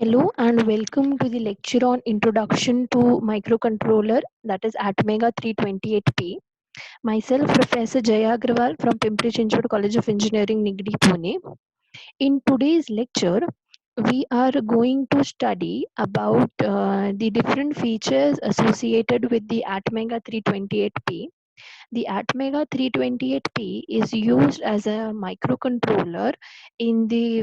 Hello and welcome to the lecture on Introduction to Microcontroller, that is Atmega 328P. Myself Professor Jaya Agrawal from Pimpri Chinchwad College of Engineering, Nigdi, Pune. In today's lecture, we are going to study about the different features associated with the Atmega 328P. The Atmega 328P is used as a microcontroller in the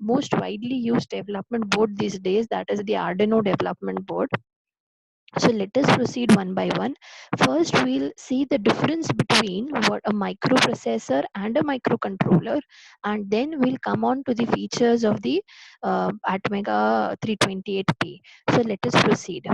most widely used development board these days, that is the Arduino development board. So let us proceed one by one. First, we'll see the difference between what a microprocessor and a microcontroller, and then we'll come on to the features of the Atmega 328P. So let us proceed.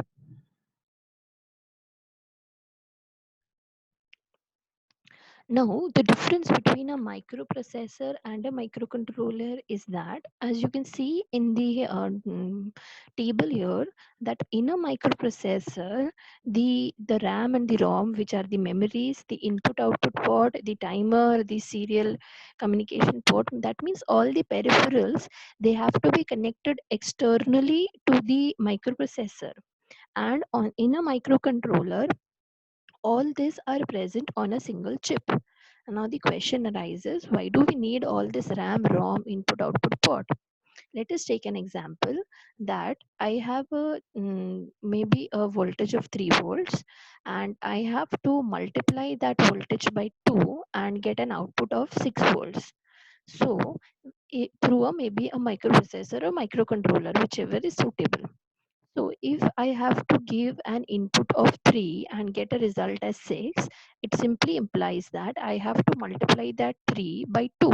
Now, the difference between a microprocessor and a microcontroller is that, as you can see in the table here, that in a microprocessor, the RAM and the ROM, which are the memories, the input-output port, the timer, the serial communication port, that means all the peripherals, they have to be connected externally to the microprocessor. And in a microcontroller, all these are present on a single chip. Now the question arises, why do we need all this RAM, ROM, input, output port? Let us take an example that I have maybe a voltage of 3 volts, and I have to multiply that voltage by 2 and get an output of 6 volts. So through maybe a microprocessor or microcontroller, whichever is suitable. So if I have to give an input of 3 and get a result as 6, it simply implies that I have to multiply that 3 by 2.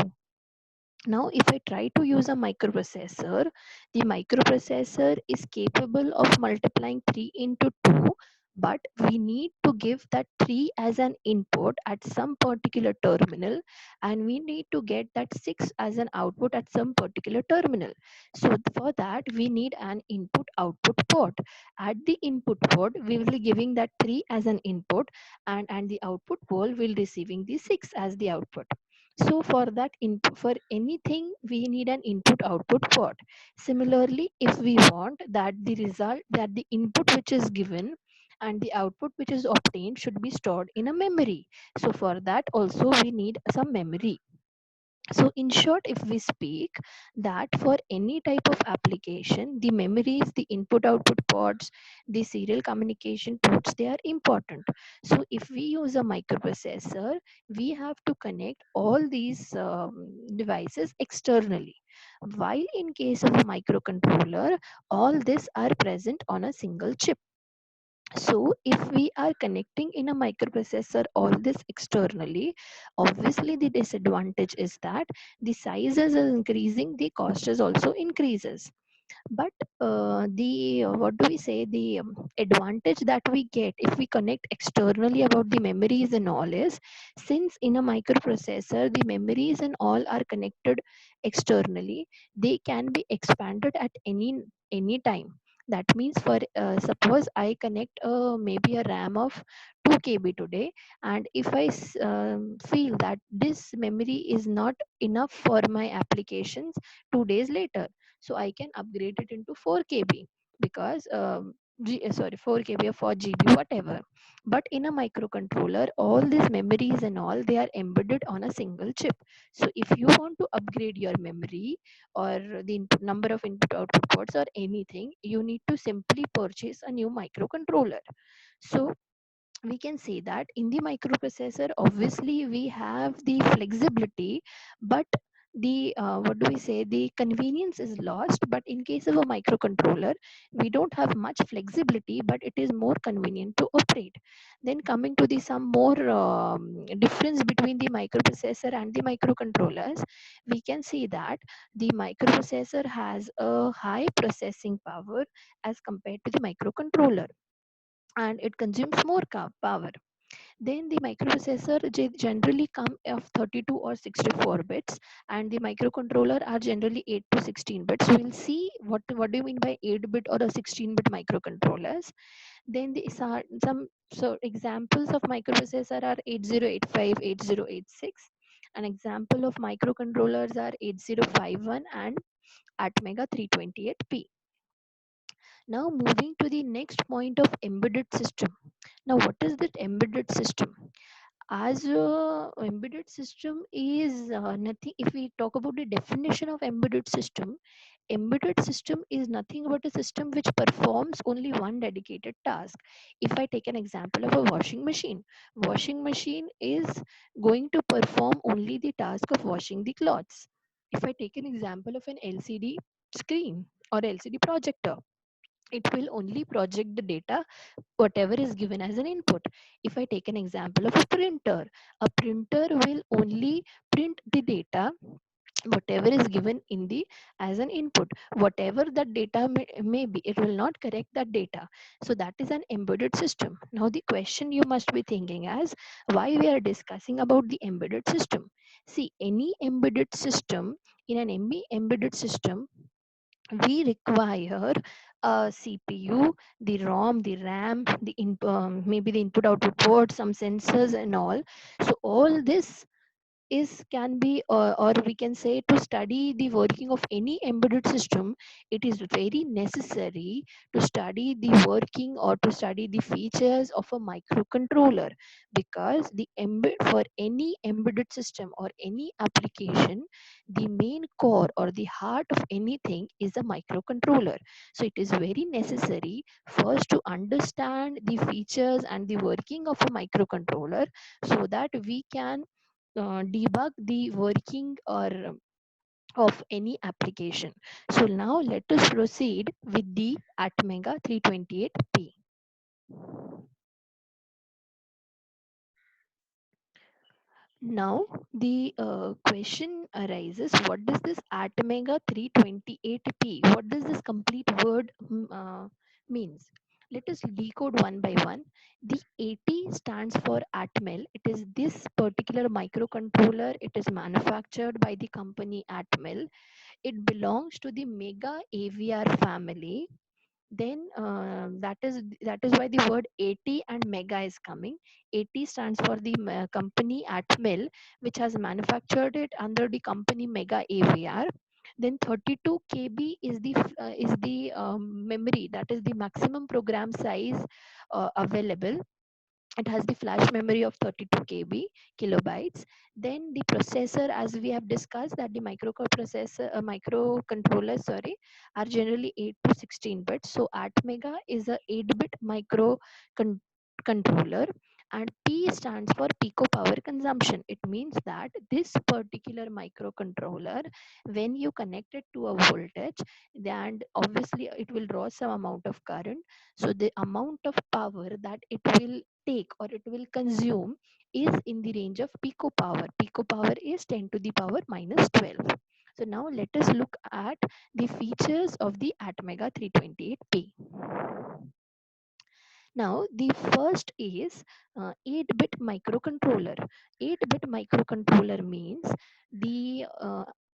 Now, if I try to use a microprocessor, the microprocessor is capable of multiplying 3 into 2, but we need to give that 3 as an input at some particular terminal, and we need to get that 6 as an output at some particular terminal. So for that, we need an input output port. At the input port, we will be giving that 3 as an input, and the output pole will receiving the 6 as the output. So for that input, for anything, we need an input output port. Similarly, if we want that the result, that the input which is given and the output which is obtained should be stored in a memory. So for that also we need some memory. So in short, if we speak that for any type of application, the memories, the input output ports, the serial communication ports, they are important. So if we use a microprocessor, we have to connect all these devices externally. While in case of a microcontroller, all these are present on a single chip. So if we are connecting in a microprocessor all this externally, obviously the disadvantage is that the size is increasing, the cost is also increases. But the what do we say, the advantage that we get if we connect externally about the memories and all is, since in a microprocessor the memories and all are connected externally, they can be expanded at any time. That means for suppose I connect maybe a RAM of 2 KB today, and if I feel that this memory is not enough for my applications 2 days later, so I can upgrade it into 4 KB, because 4 KB or 4 GB, whatever. But in a microcontroller, all these memories and all, they are embedded on a single chip. So if you want to upgrade your memory or the number of input output ports or anything, you need to simply purchase a new microcontroller. So we can say that in the microprocessor, obviously we have the flexibility, but the what do we say, the convenience is lost. But in case of a microcontroller, we don't have much flexibility, but it is more convenient to operate. Then coming to the some more difference between the microprocessor and the microcontrollers, we can see that the microprocessor has a high processing power as compared to the microcontroller, and it consumes more power. Then the microprocessor generally come of 32 or 64 bits, and the microcontroller are generally 8 to 16 bits. So we'll see what do you mean by 8-bit or a 16-bit microcontrollers. Then some so examples of microprocessor are 8085, 8086. An example of microcontrollers are 8051 and Atmega 328P. Now moving to the next point of embedded system. Now what is that embedded system? As a embedded system is nothing. If we talk about the definition of embedded system is nothing but a system which performs only one dedicated task. If I take an example of a washing machine is going to perform only the task of washing the clothes. If I take an example of an LCD screen or LCD projector, it will only project the data whatever is given as an input. If I take an example of a printer will only print the data whatever is given in the as an input. Whatever that data may be, it will not correct that data. So that is an embedded system. Now the question you must be thinking as, why we are discussing about the embedded system? See, any embedded system, in an embedded system we require a CPU, the ROM, the RAM, maybe the input output port, some sensors and all. So all this is can be or we can say, to study the working of any embedded system, it is very necessary to study the working or to study the features of a microcontroller, because for any embedded system or any application, the main core or the heart of anything is a microcontroller. So it is very necessary first to understand the features and the working of a microcontroller, so that we can debug the working or of any application. So now let us proceed with the Atmega 328P. Now the question arises, what does this Atmega 328P, what does this complete word means? Let us decode one by one. The AT stands for Atmel. It is this particular microcontroller. It is manufactured by the company Atmel. It belongs to the Mega AVR family. Then that is why the word AT and Mega is coming. AT stands for the company Atmel, which has manufactured it under the company Mega AVR. Then 32 KB is the memory, that is the maximum program size available. It has the flash memory of 32 KB kilobytes. Then the processor, as we have discussed, that the microcontrollers, sorry, are generally 8 to 16 bits. So Atmega is a 8-bit controller. And P stands for pico power consumption. It means that this particular microcontroller, when you connect it to a voltage, then obviously it will draw some amount of current. So the amount of power that it will take or it will consume is in the range of pico power. Pico power is 10 to the power minus 12. So now let us look at the features of the Atmega 328P. Now the first is 8-bit microcontroller. 8-bit microcontroller means the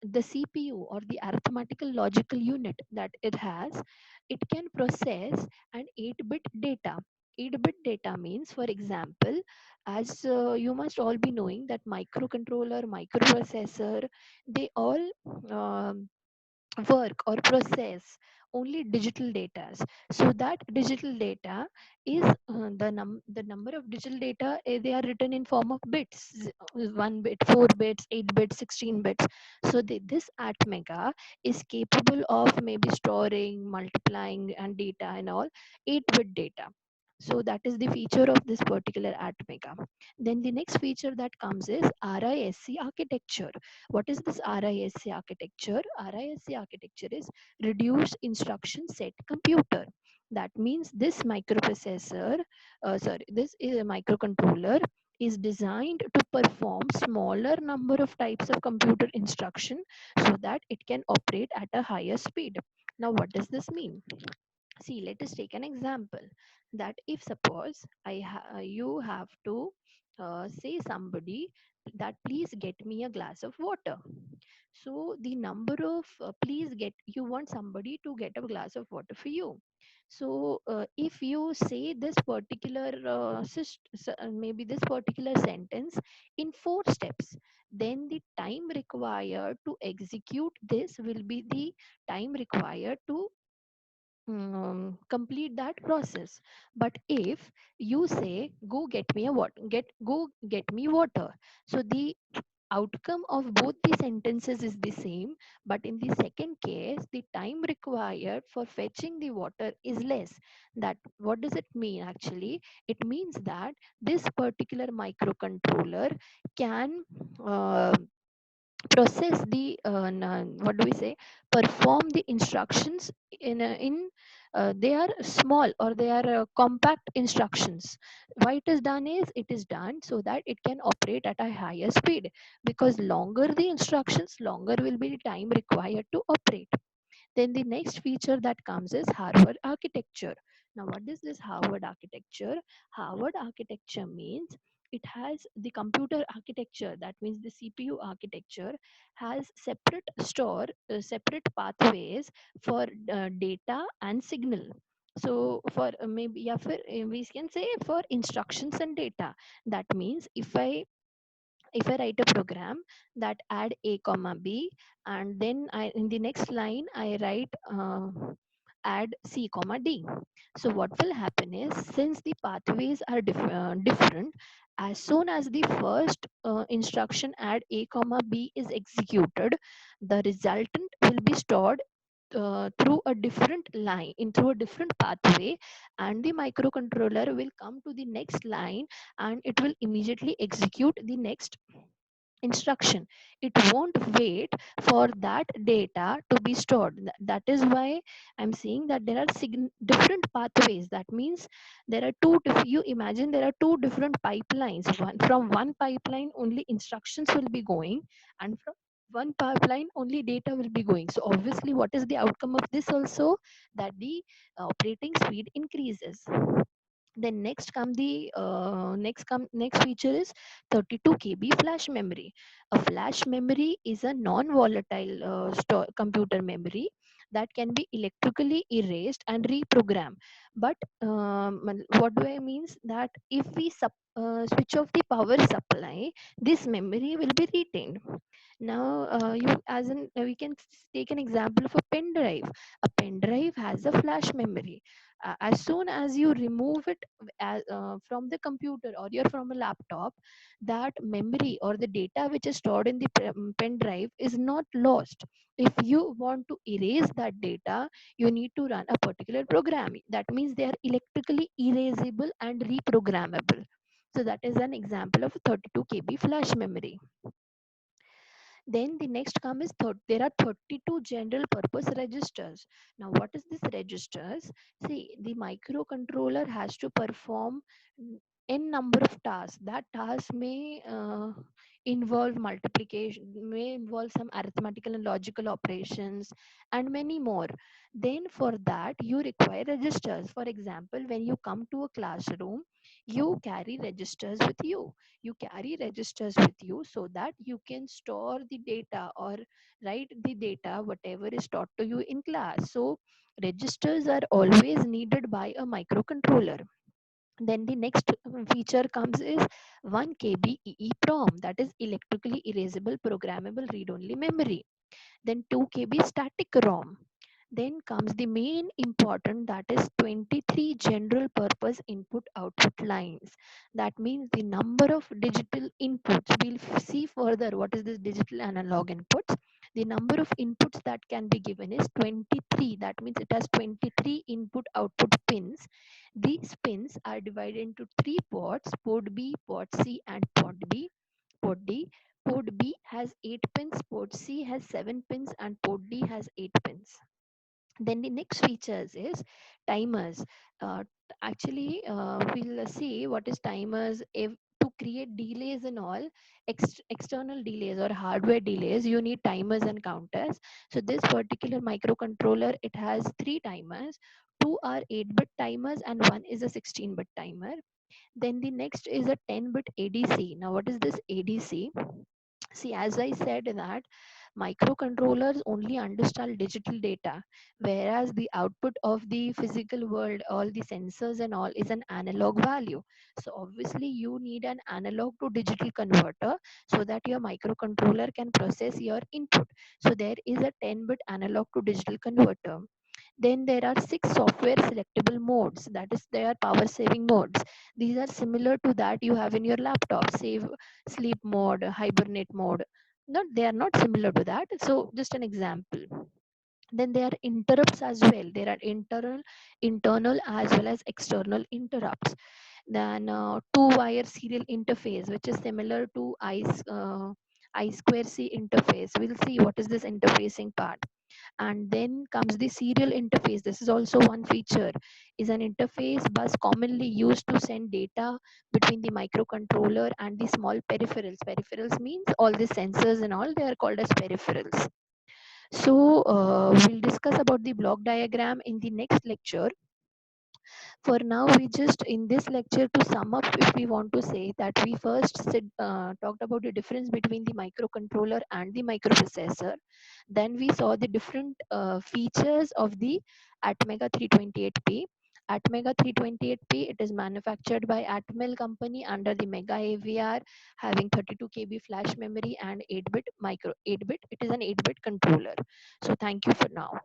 CPU or the arithmetical logical unit that it has, it can process an 8-bit data. 8-bit data means, for example, as you must all be knowing that microcontroller, microprocessor, they all um, work or process only digital data. So that digital data is the number of digital data, they are written in form of bits, 1 bit, 4 bits, 8 bits, 16 bits. So this Atmega is capable of maybe storing, multiplying and data and all 8-bit data. So that is the feature of this particular Atmega. Then the next feature that comes is RISC architecture. What is this RISC architecture? RISC architecture is reduced instruction set computer. That means this this is a microcontroller is designed to perform smaller number of types of computer instruction so that it can operate at a higher speed. Now, what does this mean? See, let us take an example, that if suppose you have to say somebody that please get me a glass of water. So the number of please get, you want somebody to get a glass of water for you. So if you say this particular maybe this particular sentence in 4 steps, then the time required to execute this will be the time required to complete that process. But if you say go get me a water, get me water, so the outcome of both the sentences is the same, but in the second case the time required for fetching the water is less. That what does it mean actually? It means that this particular microcontroller can uh, process the what do we say, perform the instructions in they are small, or they are compact instructions. Why it is done is, it is done so that it can operate at a higher speed, because longer the instructions, longer will be the time required to operate. Then the next feature that comes is Harvard architecture. Now, what is this Harvard architecture? Harvard architecture means it has the computer architecture, that means the CPU architecture has separate pathways for data and signal. So for maybe, yeah, for, we can say for instructions and data. That means if I write a program that add a comma b, and then in the next line I write add c comma d. So what will happen is, since the pathways are different, as soon as the first instruction add a comma b is executed, the resultant will be stored through a different line, in through a different pathway, and the microcontroller will come to the next line, and it will immediately execute the next instruction. It won't wait for that data to be stored. That is why I'm saying that there are different pathways. That means there are you imagine there are two different pipelines. From one pipeline only instructions will be going, and from one pipeline only data will be going. So obviously, what is the outcome of this also? That the operating speed increases. Then next feature is 32 KB flash memory. A flash memory is a non-volatile computer memory that can be electrically erased and reprogrammed. But what do I means, that if we switch off the power supply, this memory will be retained. Now, you as an we can take an example of a pen drive. A pen drive has a flash memory. As soon as you remove it from the computer, or you're from a laptop, that memory or the data which is stored in the pen drive is not lost. If you want to erase that data, you need to run a particular program. That means they are electrically erasable and reprogrammable. So that is an example of 32 KB flash memory. Then the next come is there are 32 general purpose registers. Now, what is this registers? See, the microcontroller has to perform n number of tasks. That task may involve multiplication, may involve some arithmetical and logical operations, and many more. Then for that, you require registers. For example, when you come to a classroom, you carry registers with you. You carry registers with you so that you can store the data, or write the data whatever is taught to you in class. So registers are always needed by a microcontroller. Then the next feature comes is 1 KB EEPROM, that is electrically erasable programmable read only memory. Then 2 KB static ROM. Then comes the main important, that is 23 general purpose input output lines. That means the number of digital inputs. We'll see further what is this digital analog inputs. The number of inputs that can be given is 23. That means it has 23 input output pins. These pins are divided into three ports: port B, port C, and port B. Port D. Port B has 8 pins, port C has 7 pins, and port D has 8 pins. Then the next features is timers. We'll see what is timers. If to create delays and all, external delays or hardware delays, you need timers and counters. So this particular microcontroller, it has three timers. Two are 8-bit timers and one is a 16-bit timer. Then the next is a 10-bit ADC. Now, what is this ADC? See, as I said, that microcontrollers only understand digital data, whereas the output of the physical world, all the sensors and all, is an analog value. So obviously you need an analog to digital converter so that your microcontroller can process your input. So there is a 10-bit analog to digital converter. Then there are 6 software selectable modes, that is, they are power saving modes. These are similar to that you have in your laptop, save, sleep mode, hibernate mode. Not, they are not similar to that. So just an example. Then there are interrupts as well. There are internal as well as external interrupts. Then two wire serial interface, which is similar to I square C interface. We'll see what is this interfacing part. And then comes the serial interface. This is also one feature, is an interface bus commonly used to send data between the microcontroller and the small peripherals. Peripherals means all the sensors and all, they are called as peripherals. So we'll discuss about the block diagram in the next lecture. For now, we just in this lecture, to sum up, if we want to say that we first talked about the difference between the microcontroller and the microprocessor. Then we saw the different features of the Atmega 328P. Atmega 328P, it is manufactured by Atmel company under the Mega AVR, having 32 KB flash memory and 8-bit micro 8-bit. It is an 8-bit controller. So thank you for now.